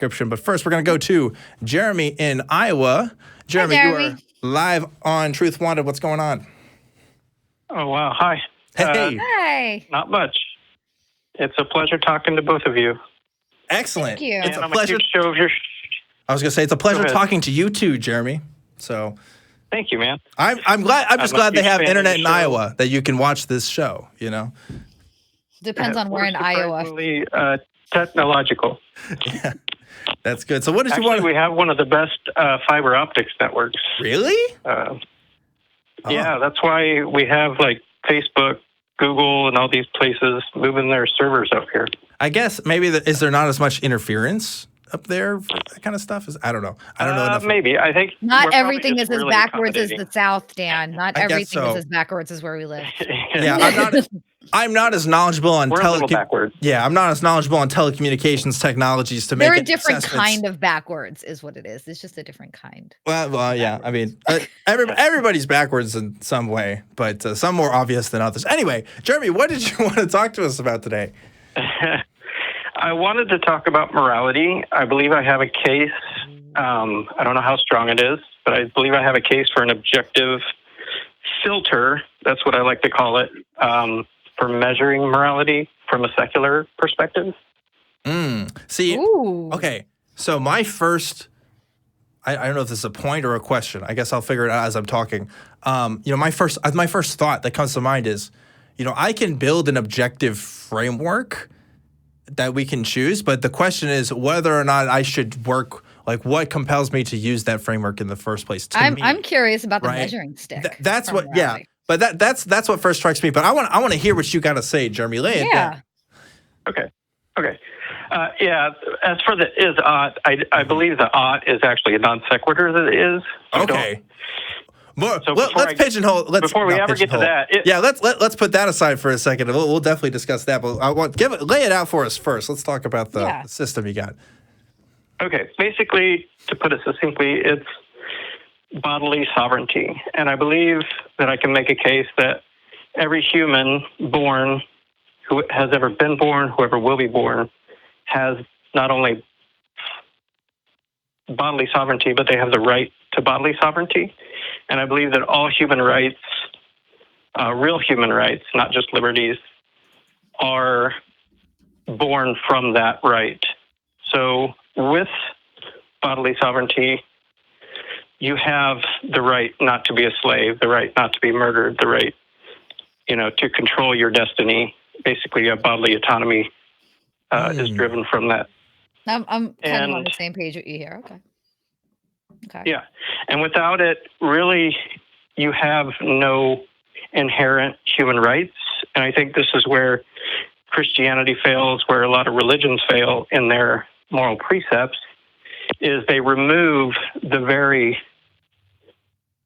description. But first, we're going to go to Jeremy in Iowa. Jeremy, Hi, you Jeremy. are live on Truth Wanted. What's going on? Oh, wow. Hi. Hey. Hi. Not much. It's a pleasure talking to both of you. Excellent. Thank you. It's a I'm pleasure. a huge show of your... I was going to say, it's a pleasure ahead. talking to you too, Jeremy. So Thank you, man. I'm glad. I'm just I'm a glad they huge have fan of internet the in show. Iowa that you can watch this show, you know? Depends on where in We're Iowa. surprisingly, technological. Yeah. That's good. So what did you Actually, want we have one of the best fiber optics networks. Really? Yeah, that's why we have like Facebook, Google, and all these places moving their servers up here. I guess maybe is there not as much interference up there for that kind of stuff? I don't know. I don't know enough. Maybe. I think Not we're probably everything just is as really backwards as the accommodating. South, Dan. Not I guess everything so. is as backwards as where we live. Yeah, I'm not as knowledgeable on We're a little backwards. Yeah, I'm not as knowledgeable on telecommunications technologies to make They're a different assessments. kind of backwards, is what it is. It's just a different kind. Well, yeah. I mean, everybody's backwards in some way, but some more obvious than others. Anyway, Jeremy, what did you want to talk to us about today? I wanted to talk about morality. I believe I have a case. I don't know how strong it is, but I believe I have a case for an objective filter. That's what I like to call it, for measuring morality from a secular perspective. See, Ooh. okay. So my first, I don't know if this is a point or a question. I guess I'll figure it out as I'm talking. My first thought that comes to mind is, I can build an objective framework that we can choose, but the question is whether or not I should work. Like, what compels me to use that framework in the first place? I'm curious about the right? measuring stick. That's for what, yeah. morality. But that's what first strikes me. But I want to hear what you got to say, Jeremy. Lay it down. Okay. Yeah. As for the is ought, I believe the ought is actually a non sequitur that it is. So Okay. So Let's pigeonhole. Before we ever get to that, let's put that aside for a second. We'll definitely discuss that. But lay it out for us first. Let's talk about the system you got. Okay. Basically, to put it succinctly, it's bodily sovereignty, and I believe that I can make a case that every human born, who has ever been born, whoever will be born, has not only bodily sovereignty, but they have the right to bodily sovereignty. And I believe that all human rights, real human rights, not just liberties, are born from that right. So with bodily sovereignty, you have the right not to be a slave, the right not to be murdered, the right, to control your destiny. Basically, a bodily autonomy is driven from that. I'm kind of on the same page with you here. Okay. Yeah. And without it, really, you have no inherent human rights. And I think this is where Christianity fails, where a lot of religions fail in their moral precepts, is they remove the very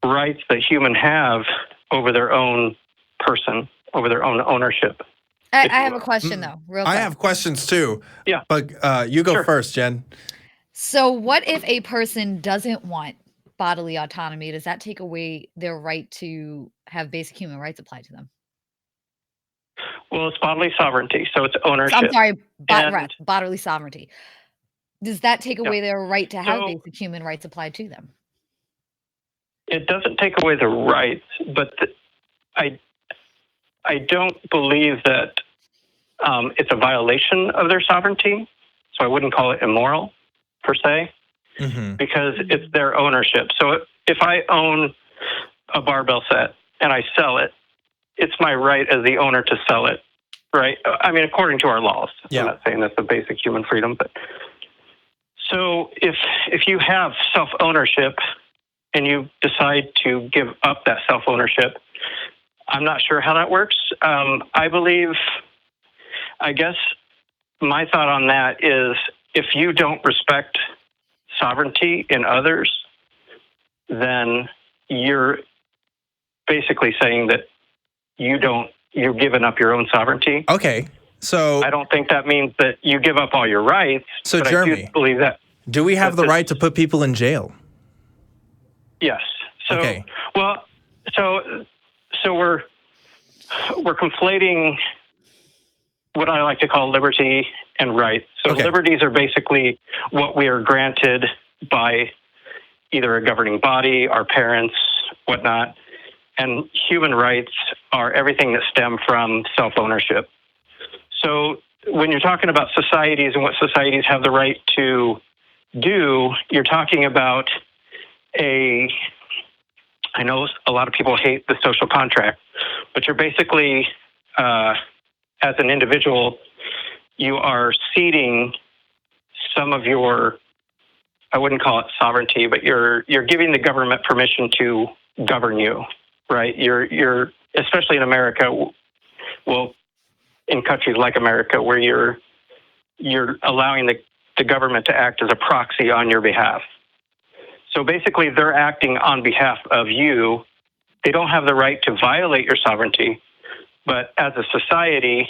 rights that humans have over their own person, over their own ownership. I have a question, though, real quick. I have questions, too. Yeah. But you go first, Jen. So what if a person doesn't want bodily autonomy? Does that take away their right to have basic human rights applied to them? Well, it's bodily sovereignty, so it's ownership. I'm sorry, bodily sovereignty. Does that take away their right to have basic human rights applied to them? It doesn't take away the rights, but I don't believe that it's a violation of their sovereignty, so I wouldn't call it immoral, per se, because it's their ownership. So if I own a barbell set and I sell it, it's my right as the owner to sell it, right? I mean, according to our laws. Yeah. I'm not saying that's a basic human freedom, but so if you have self-ownership and you decide to give up that self-ownership, I'm not sure how that works. I guess my thought on that is if you don't respect sovereignty in others, then you're basically saying that you're giving up your own sovereignty. Okay. So I don't think that means that you give up all your rights. So but Jeremy, I do believe that. Do we have the right to put people in jail? Yes. So, okay. Well, so we're conflating what I like to call liberty and rights. So Okay. liberties are basically what we are granted by either a governing body, our parents, whatnot. And human rights are everything that stem from self-ownership. So when you're talking about societies and what societies have the right to do, you're talking about I know a lot of people hate the social contract, but you're basically, as an individual, you are ceding some of your, I wouldn't call it sovereignty, but you're giving the government permission to govern you, right? You're especially in America, well, in countries like America, where you're allowing the government to act as a proxy on your behalf. So basically, they're acting on behalf of you. They don't have the right to violate your sovereignty, but as a society,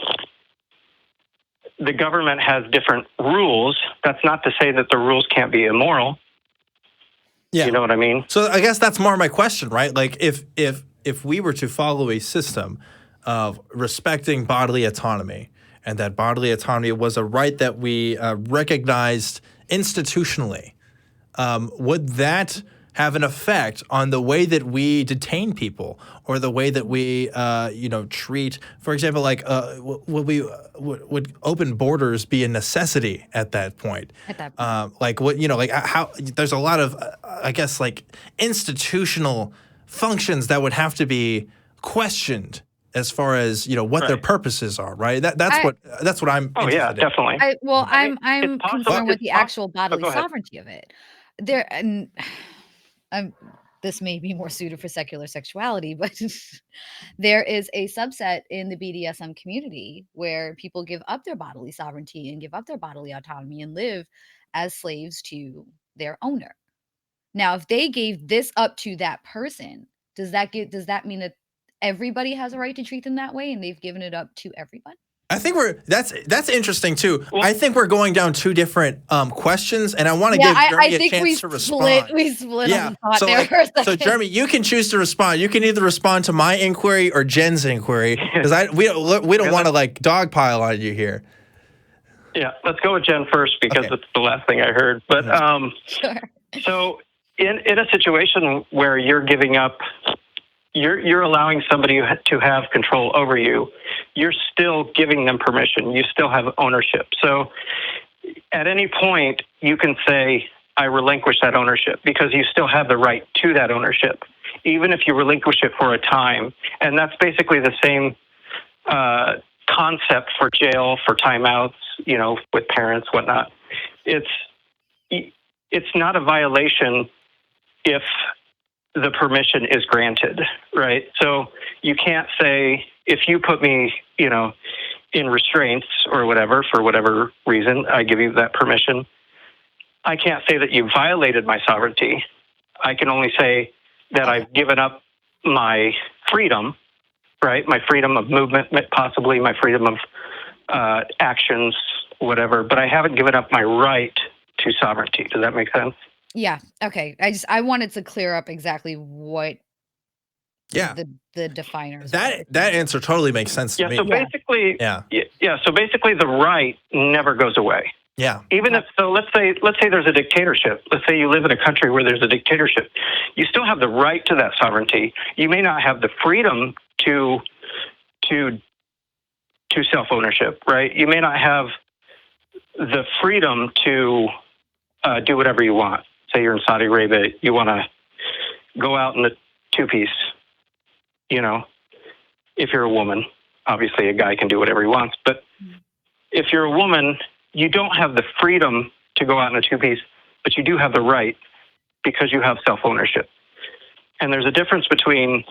the government has different rules. That's not to say that the rules can't be immoral. Yeah. You know what I mean? So I guess that's more my question, right? Like if we were to follow a system of respecting bodily autonomy, and that bodily autonomy was a right that we recognized institutionally, would that have an effect on the way that we detain people or the way that we, treat, for example, like would open borders be a necessity at that point? At that point. Like what, like how there's a lot of, I guess, like institutional functions that would have to be questioned as far as, what their purposes are, right? That's what I'm Oh yeah, interested in. definitely. I'm it's possible- concerned with it's the pos- actual bodily go ahead. sovereignty of it. There, and this may be more suited for secular sexuality, but there is a subset in the BDSM community where people give up their bodily sovereignty and give up their bodily autonomy and live as slaves to their owner. Now, if they gave this up to that person, does that mean that everybody has a right to treat them that way and they've given it up to everyone? I think that's interesting too. Well- I think we're going down two different questions, and I want to give Jeremy a chance to respond. We split Yeah. on the thought So, there like, for a second. so Jeremy, you can choose to respond. You can either respond to my inquiry or Jen's inquiry, because we don't want to like dogpile on you here. Yeah, let's go with Jen first because Okay. it's the last thing I heard. But Sure. so in a situation where you're giving up, you're allowing somebody to have control over you, you're still giving them permission. You still have ownership. So at any point, you can say, I relinquish that ownership, because you still have the right to that ownership, even if you relinquish it for a time. And that's basically the same concept for jail, for timeouts, with parents, whatnot. It's not a violation if the permission is granted, right? So you can't say, if you put me, in restraints or whatever, for whatever reason, I give you that permission. I can't say that you violated my sovereignty. I can only say that I've given up my freedom, right? My freedom of movement, possibly my freedom of actions, whatever, but I haven't given up my right to sovereignty. Does that make sense? Yeah. Okay. I wanted to clear up exactly what the definers were. That answer totally makes sense to me. So basically, so basically, the right never goes away. Yeah. Even if let's say there's a dictatorship. Let's say you live in a country where there's a dictatorship. You still have the right to that sovereignty. You may not have the freedom to self-ownership, right? You may not have the freedom to do whatever you want. Say you're in Saudi Arabia, you want to go out in the two-piece. If you're a woman, obviously a guy can do whatever he wants. But if you're a woman, you don't have the freedom to go out in a two-piece, but you do have the right, because you have self-ownership. And there's a difference between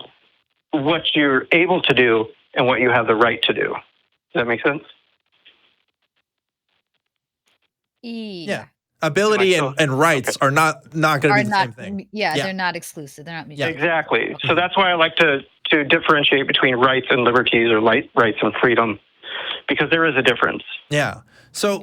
what you're able to do and what you have the right to do. Does that make sense? Yeah. Ability and rights are not going to be the same thing. Yeah, they're not exclusive. They're not mutual. Exactly. So that's why I like to differentiate between rights and liberties, or rights and freedom, because there is a difference. Yeah. So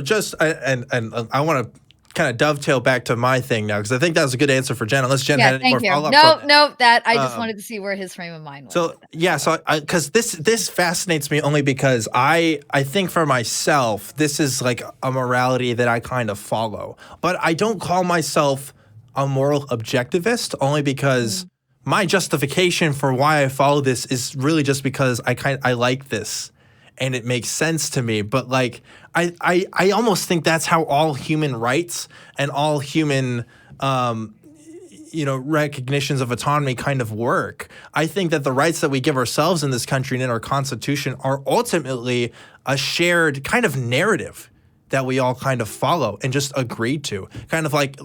just and I want to kind of dovetail back to my thing now, because I think that was a good answer for Jen. Unless Jen Yeah, had any more thank you. follow-up. No, that I just wanted to see where his frame of mind was. So yeah, so because this fascinates me only because I think for myself this is like a morality that I kind of follow, but I don't call myself a moral objectivist only because my justification for why I follow this is really just because I like this and it makes sense to me. But like I almost think that's how all human rights and all human recognitions of autonomy kind of work. I think that the rights that we give ourselves in this country and in our Constitution are ultimately a shared kind of narrative that we all kind of follow and just agree to. Kind of like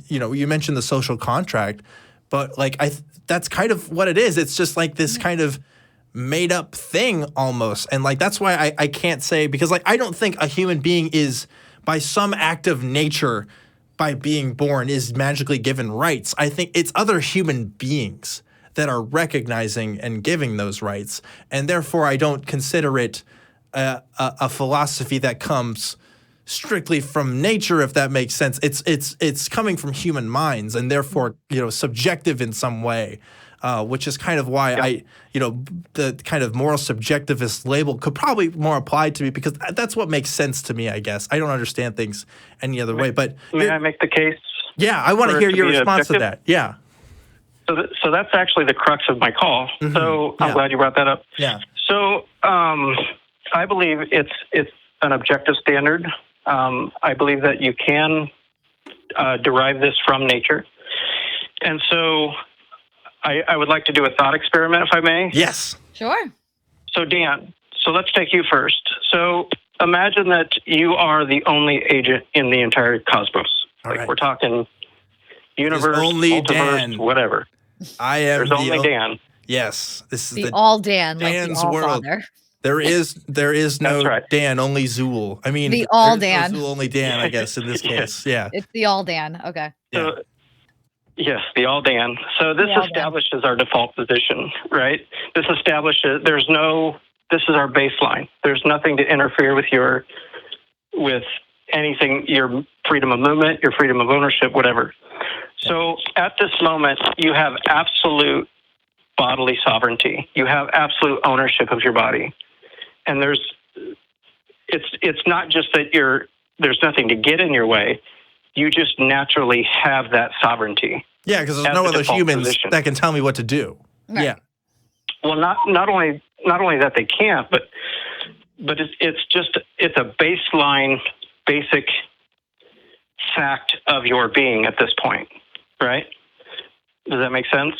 you mentioned the social contract, but like that's kind of what it is. It's just like this kind of made up thing almost. And like that's why I can't say, because like I don't think a human being is by some act of nature by being born is magically given rights. I think it's other human beings that are recognizing and giving those rights. And therefore I don't consider it a philosophy that comes strictly from nature, if that makes sense. It's coming from human minds and therefore, subjective in some way. Which is kind of why the kind of moral subjectivist label could probably more apply to me, because that's what makes sense to me, I guess. I don't understand things any other way. But may I make the case? Yeah, I want to hear your response to that. Yeah. So that's actually the crux of my call. Mm-hmm. So I'm glad you brought that up. Yeah. So I believe it's an objective standard. I believe that you can derive this from nature, and so I would like to do a thought experiment, if I may. Yes. Sure. So, Dan, let's take you first. So imagine that you are the only agent in the entire cosmos. All right. We're talking universe, There's only multiverse, Dan. whatever. I am There's only Dan. Yes. This is The all Dan, Dan's like the all world. father. There is no right. Dan, only Zool. I mean, The all there's Dan. no Zool, only Dan, I guess, in this case. Yeah. It's the all Dan. Okay. Yeah. So, yes, the all Dan. So this establishes our default position, right? This establishes this is our baseline. There's nothing to interfere with anything, your freedom of movement, your freedom of ownership, whatever. So at this moment, you have absolute bodily sovereignty. You have absolute ownership of your body. And it's not just that there's nothing to get in your way. You just naturally have that sovereignty. Yeah, because there's no other humans that can tell me what to do. Right. Yeah. Well, not only that they can't, but it's a baseline, basic fact of your being at this point, right? Does that make sense?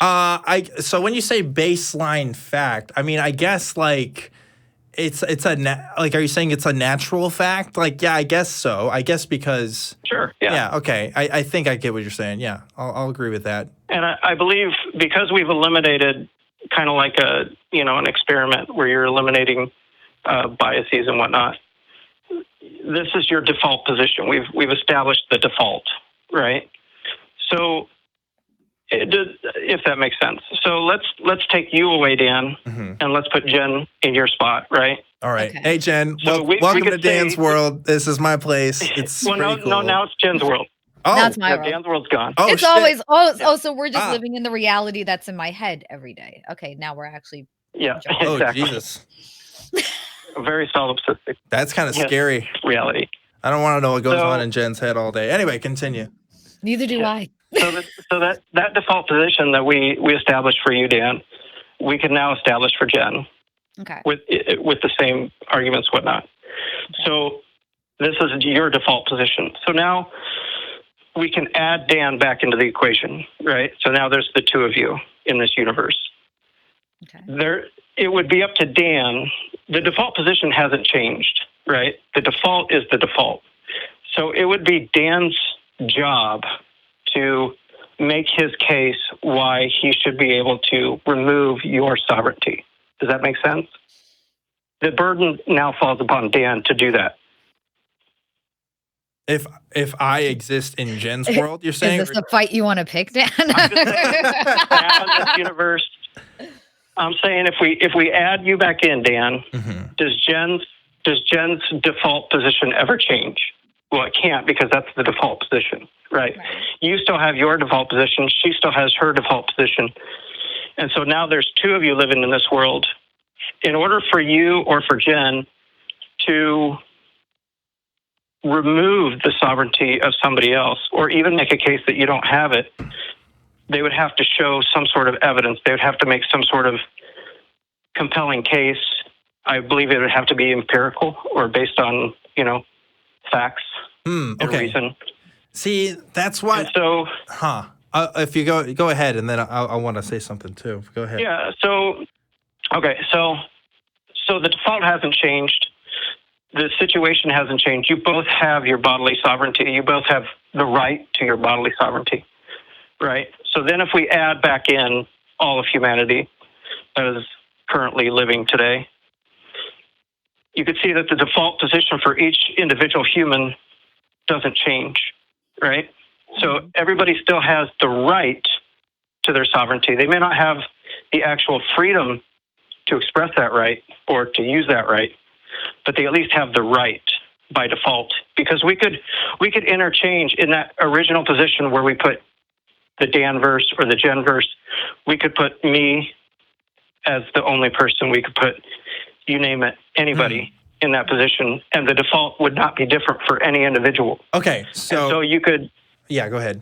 So when you say baseline fact, I mean, I guess like it's are you saying it's a natural fact? Like, yeah, I guess so. I guess because sure, yeah. Yeah, okay. I think I get what you're saying. Yeah, I'll agree with that. And I believe because we've eliminated kind of like an experiment where you're eliminating biases and whatnot. This is your default position. We've established the default, right? So, if that makes sense. So let's take you away, Dan, and let's put Jen in your spot, right? All right. Okay. Hey, Jen. So welcome to Dan's world. This is my place. It's pretty cool. No, now it's Jen's world. Oh, that's my world. Dan's world's gone. Oh, it's shit. always so we're just living in the reality that's in my head every day. Okay, now we're actually exactly. Oh, Jesus. Very solipsistic. That's kind of scary. Reality. I don't want to know what goes on in Jen's head all day. Anyway, continue. Neither do I. So that default position that we established for you, Dan, we can now establish for Jen. Okay. With the same arguments, whatnot. Okay. So this is your default position. So now we can add Dan back into the equation, right? So now there's the two of you in this universe. Okay. It would be up to Dan. The default position hasn't changed, right? The default is the default. So it would be Dan's job to make his case why he should be able to remove your sovereignty. Does that make sense? The burden now falls upon Dan to do that. If I exist in Jen's world, you're saying? Is this the fight you want to pick, Dan? I'm just saying, now in this universe, I'm saying if we add you back in, Dan, does Jen's default position ever change? Well, it can't because that's the default position, right? You still have your default position. She still has her default position. And so now there's two of you living in this world. In order for you or for Jen to remove the sovereignty of somebody else, or even make a case that you don't have it, they would have to show some sort of evidence. They would have to make some sort of compelling case. I believe it would have to be empirical or based on, facts and reason. See, that's why. And so, if you go ahead, and then I want to say something too. Go ahead. Yeah. So, okay. So the default hasn't changed. The situation hasn't changed. You both have your bodily sovereignty. You both have the right to your bodily sovereignty, right? So then if we add back in all of humanity that is currently living today, you could see that the default position for each individual human doesn't change, right? So everybody still has the right to their sovereignty. They may not have the actual freedom to express that right or to use that right, but they at least have the right by default, because we could interchange in that original position where we put the Dan verse or the Jen verse. We could put me as the only person. We could put, you name it, anybody in that position, and the default would not be different for any individual. Okay, so you could. Yeah, go ahead.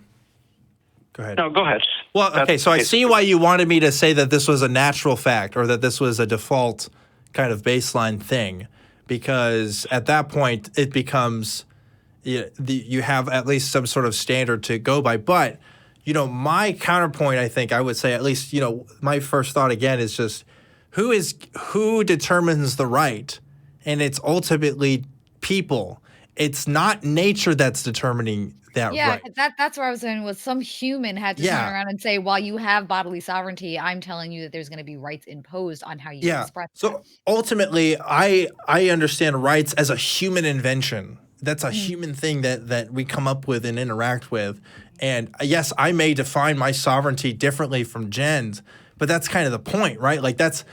Go ahead. No, go ahead. Well, okay, so I see why you wanted me to say that this was a natural fact, or that this was a default kind of baseline thing, because at that point it becomes you have at least some sort of standard to go by. But my counterpoint, I think I would say, at least my first thought again is just who determines the right, and it's ultimately people. It's not nature that's determining that right. That's where I was going. Was some human had to turn around and say, while you have bodily sovereignty, I'm telling you that there's going to be rights imposed on how you express. So ultimately, I understand rights as a human invention. That's a human thing that we come up with and interact with. And yes, I may define my sovereignty differently from Jen's, but that's kind of the point, right? Like that's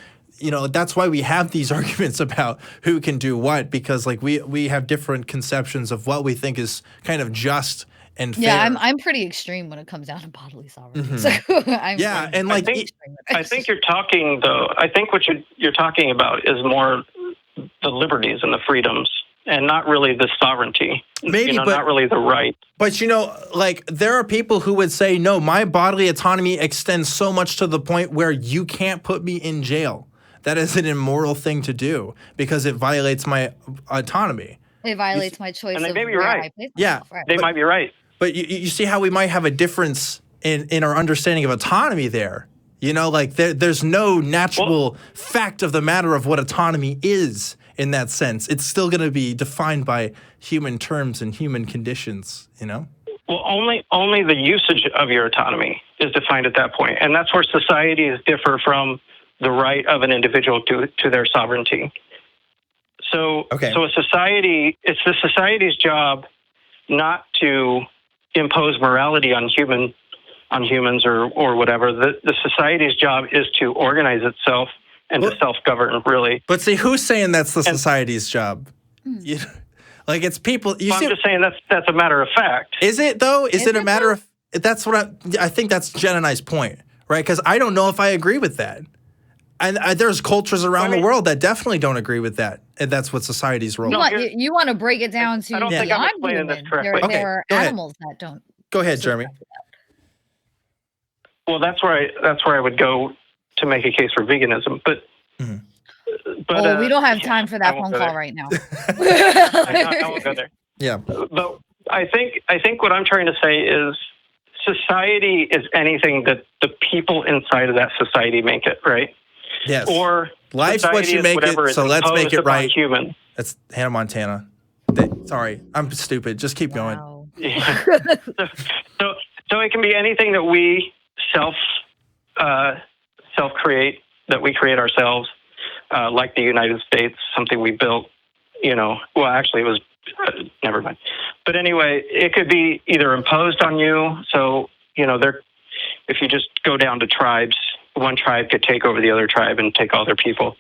why we have these arguments about who can do what, because like we have different conceptions of what we think is kind of just and fair. Yeah, I'm pretty extreme when it comes down to bodily sovereignty. So I think you're talking though. I think what you're talking about is more the liberties and the freedoms, and not really the sovereignty. Maybe, but not really the right. But there are people who would say, no, my bodily autonomy extends so much to the point where you can't put me in jail. That is an immoral thing to do because it violates my autonomy. It violates my choice. And they may be right. They might be right. But you see how we might have a difference in our understanding of autonomy there. There's no natural fact of the matter of what autonomy is in that sense. It's still going to be defined by human terms and human conditions, Well, only the usage of your autonomy is defined at that point. And that's where societies differ from the right of an individual to their sovereignty. So a society, it's the society's job not to impose morality on humans or whatever. The society's job is to organize itself and to self-govern, really. But see, who's saying that's the society's job? It's people. I'm just saying that's a matter of fact. Is it though? Is it a matter of? That's what I think. That's Jen and I's point, right? Because I don't know if I agree with that. And there's cultures around the world that definitely don't agree with that. And that's what society's role is. You want to break it down to I don't think I'm explaining this correctly. There are animals that don't. Go ahead, Jeremy. Well, that's where I would go to make a case for veganism. But we don't have time for that phone call right now. I won't go there. Yeah. But I think what I'm trying to say is society is anything that the people inside of that society make it, right? Yes. Or life's what you make it, so let's make it right. Human. That's Hannah Montana. Sorry, I'm stupid. Just keep going. Yeah. So it can be anything that we self-create, that we create ourselves, like the United States, something we built. Well, actually, it was never mind. But anyway, it could be either imposed on you. So if you just go down to tribes, one tribe could take over the other tribe and take all their people.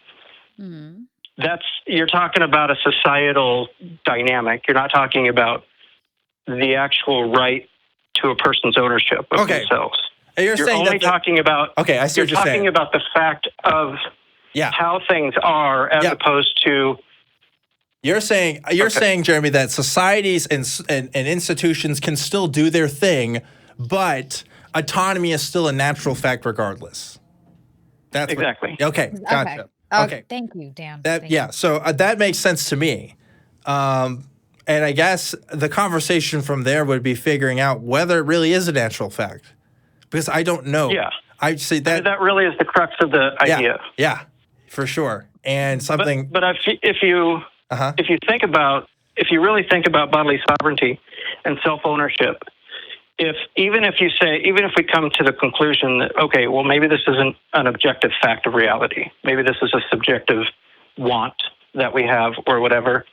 You're talking about a societal dynamic. You're not talking about the actual right to a person's ownership of themselves. And you're saying only talking about. Okay, I see what you're saying. You're talking about the fact of how things are, as opposed to. You're saying, Jeremy, that societies and institutions can still do their thing, but autonomy is still a natural fact regardless. That's exactly. Okay, gotcha. Okay. Thank you, Dan. So that makes sense to me. And I guess the conversation from there would be figuring out whether it really is a natural fact, because I don't know. Yeah. I'd say that that really is the crux of the idea. Yeah, for sure. And something. But if you really think about bodily sovereignty and self-ownership, even if we come to the conclusion that, okay, well, maybe this isn't an objective fact of reality, maybe this is a subjective want that we have or whatever,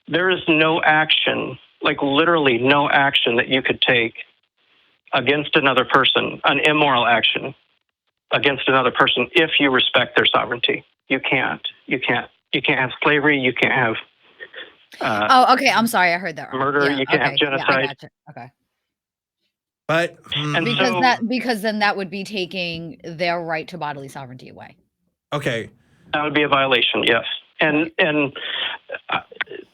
there is no action, like literally no action that you could take against another person, an immoral action against another person, if you respect their sovereignty. You can't have slavery. You can't have. Okay. I'm sorry. I heard that wrong. Murder. You can't have genocide. I gotcha. Okay. But because then that would be taking their right to bodily sovereignty away. Okay. That would be a violation. Yes. And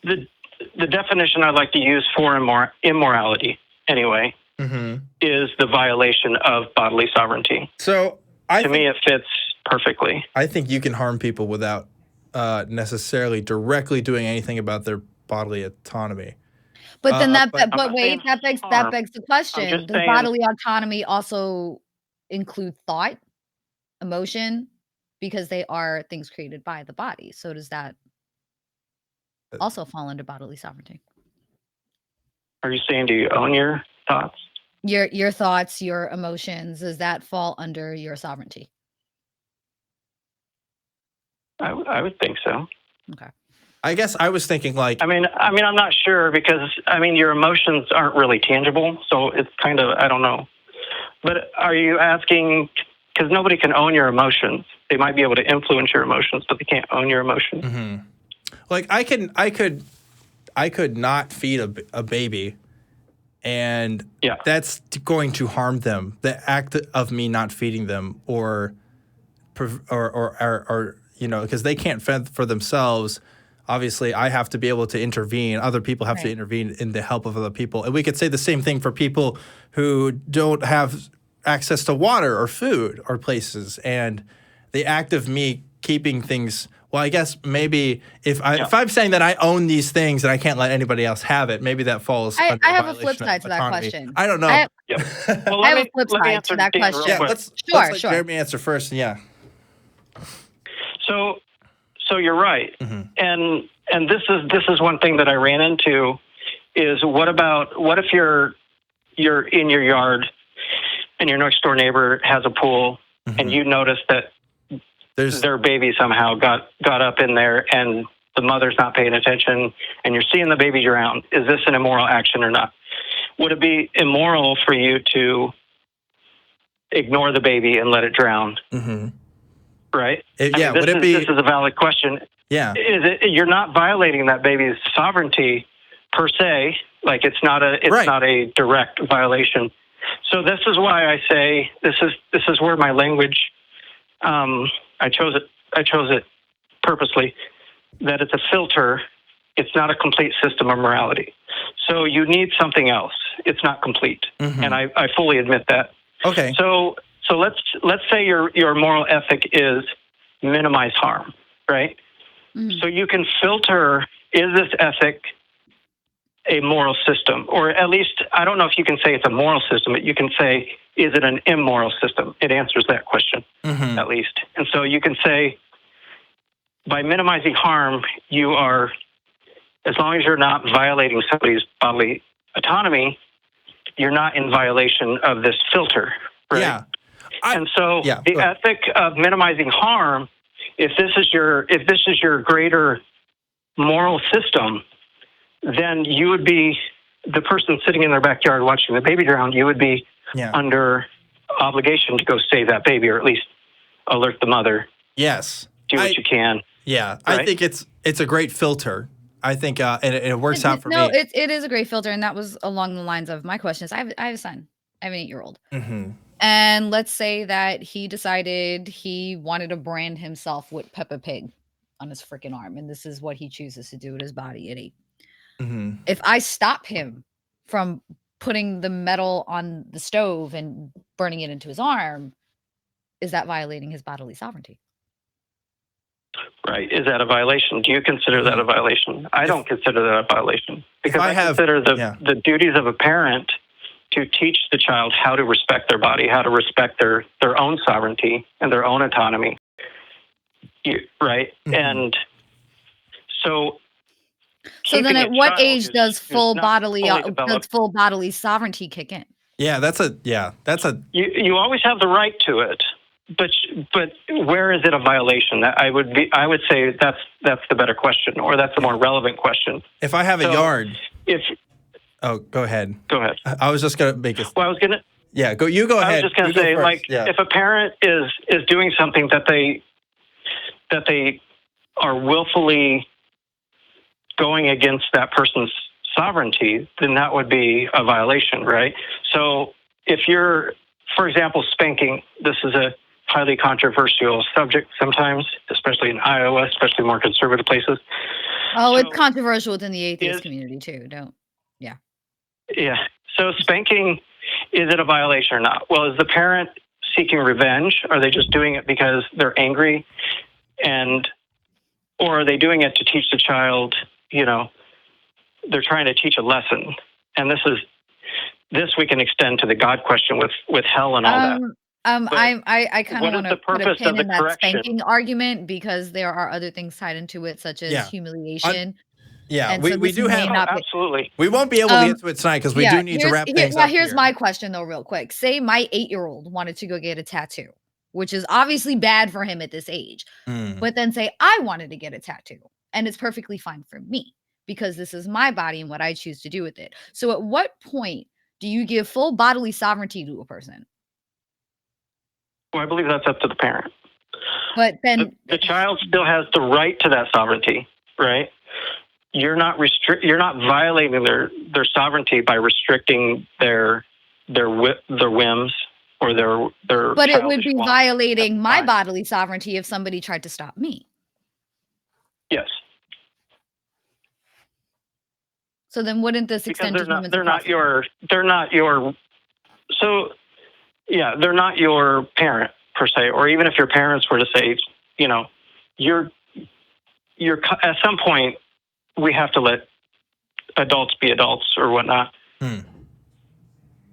the definition I like to use for immorality, anyway, is the violation of bodily sovereignty. So to me, it fits perfectly. I think you can harm people without necessarily directly doing anything about their bodily autonomy. But then that begs the question: does bodily autonomy also include thought, emotion, because they are things created by the body? So does that also fall under bodily sovereignty? Are you saying, do you own your thoughts? Your thoughts, your emotions, does that fall under your sovereignty? I would think so. Okay. I guess I was thinking like. I mean, I'm not sure, because your emotions aren't really tangible, so it's kind of, I don't know. But are you asking? Because nobody can own your emotions. They might be able to influence your emotions, but they can't own your emotions. Mm-hmm. Like I could not feed a baby, and that's going to harm them. The act of me not feeding them, or because they can't fend for themselves. Obviously, I have to be able to intervene. Other people have to intervene in the help of other people. And we could say the same thing for people who don't have access to water or food or places. And the act of me keeping things, well, I guess maybe if I'm saying that I own these things and I can't let anybody else have it, maybe that falls under I have a flip side to that question. I don't know. I have a flip side to that question. Yeah, let's let Jeremy answer first. Yeah. So you're right, and this is one thing that I ran into is what if you're in your yard and your next door neighbor has a pool and you notice that their baby somehow got up in there and the mother's not paying attention and you're seeing the baby drown. Is this an immoral action or not? Would it be immoral for you to ignore the baby and let it drown? Right? This is a valid question. Yeah. You're not violating that baby's sovereignty per se. Like it's not a direct violation. So this is why I say this is where my language. I chose it purposely. That it's a filter. It's not a complete system of morality. So you need something else. It's not complete, and I fully admit that. Okay. So let's say your moral ethic is minimize harm, right? So you can filter, is this ethic a moral system? Or at least, I don't know if you can say it's a moral system, but you can say, is it an immoral system? It answers that question, at least. And so you can say, by minimizing harm, you are, as long as you're not violating somebody's bodily autonomy, you're not in violation of this filter, right? Yeah. The ethic of minimizing harm, if this is your greater moral system, then you would be the person sitting in their backyard watching the baby drown. You would be under obligation to go save that baby, or at least alert the mother. Yes. Do what you can. Yeah, right? I think it's a great filter. I think, and it works out for no, me. it is a great filter, and that was along the lines of my questions. I have a son. I have an 8-year-old. Mm-hmm. And let's say that he decided he wanted to brand himself with Peppa Pig on his freaking arm, and this is what he chooses to do with his body at 8. Mm-hmm. If I stop him from putting the metal on the stove and burning it into his arm, is that violating his bodily sovereignty? Right. Is that a violation? Do you consider that a violation? I don't consider that a violation because I consider the duties of a parent to teach the child how to respect their body, how to respect their own sovereignty and their own autonomy. Right? Mm-hmm. And so then at what age does full bodily sovereignty kick in? Yeah, that's a you always have the right to it. But where is it a violation? I would say that's the better question, or that's the more relevant question. If I have a yard, oh, go ahead. Go ahead. I was just gonna make it. Well, I was gonna. Yeah, go. You go ahead. I was just gonna say, if a parent is doing something that they are willfully going against that person's sovereignty, then that would be a violation, right? So if you're, for example, spanking, this is a highly controversial subject sometimes, especially in Iowa, especially more conservative places. Oh, it's controversial within the atheist community too. Yeah. So spanking, is it a violation or not? Well, is the parent seeking revenge? Are they just doing it because they're angry? Or are they doing it to teach the child, they're trying to teach a lesson? And this we can extend to the God question with hell and all that. I kind of want to put a pin in that spanking argument, because there are other things tied into it, such as humiliation. We do have absolutely. We won't be able to get to it tonight because we do need to wrap things up. Here's my question though, real quick. Say my 8-year-old wanted to go get a tattoo, which is obviously bad for him at this age. But then say I wanted to get a tattoo, and it's perfectly fine for me because this is my body and what I choose to do with it. So at what point do you give full bodily sovereignty to a person? Well, I believe that's up to the parent. But then the child still has the right to that sovereignty, right? You're not violating their sovereignty by restricting their whims or their. But it would be wants. violating my bodily sovereignty if somebody tried to stop me. Yes. So then, wouldn't this extend to humans? They're not your. So, yeah, they're not your parent per se. Or even if your parents were to say, you're at some point, we have to let adults be adults or whatnot.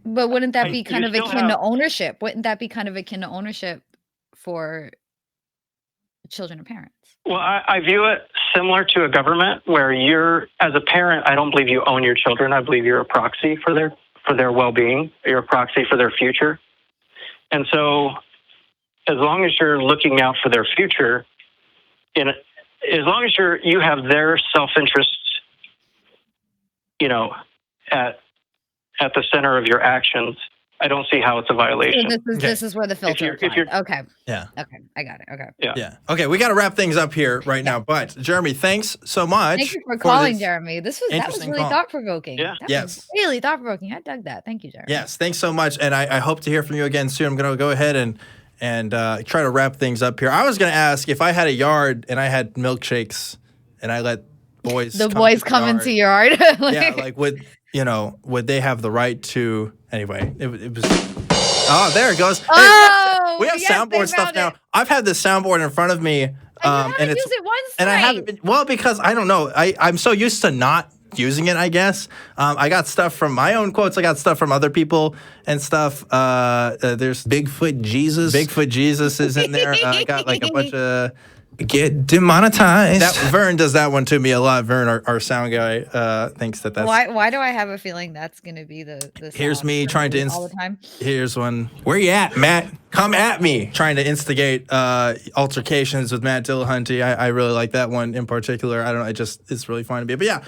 But wouldn't that be kind of akin to ownership? Wouldn't that be kind of akin to ownership for children and parents? Well, I view it similar to a government where as a parent, I don't believe you own your children. I believe you're a proxy for their well-being. You're a proxy for their future. And so as long as you're looking out for their future, as long as you have their self-interests, at the center of your actions, I don't see how it's a violation. So this is where the filter applies. Okay. Yeah. Okay. I got it. Okay. Yeah. Okay. We got to wrap things up here right now. But Jeremy, thanks so much. Thank you for calling, Jeremy. That was really thought provoking. Yeah. That was really thought provoking. I dug that. Thank you, Jeremy. Yes. Thanks so much. And I hope to hear from you again soon. I'm going to go ahead and try to wrap things up here. I was going to ask if I had a yard and I had milkshakes and I let boys come into your yard. Would they have the right to? Anyway, it was. Oh, there it goes. Oh, we have soundboard stuff now. I've had this soundboard in front of me, and it's used it once. And I haven't been because I don't know. I'm so used to not using it, I guess. I got stuff from my own quotes. I got stuff from other people and stuff. There's Bigfoot Jesus. Bigfoot Jesus is in there. I got like a bunch of. Get demonetized. Vern does that one to me a lot. Vern, our sound guy, thinks that's. Why do I have a feeling that's going to be the Here's me trying to all the time. Here's one. Where you at, Matt? Come at me. Trying to instigate altercations with Matt Dillahunty. I really like that one in particular. I don't know. It's really fun to be. But yeah.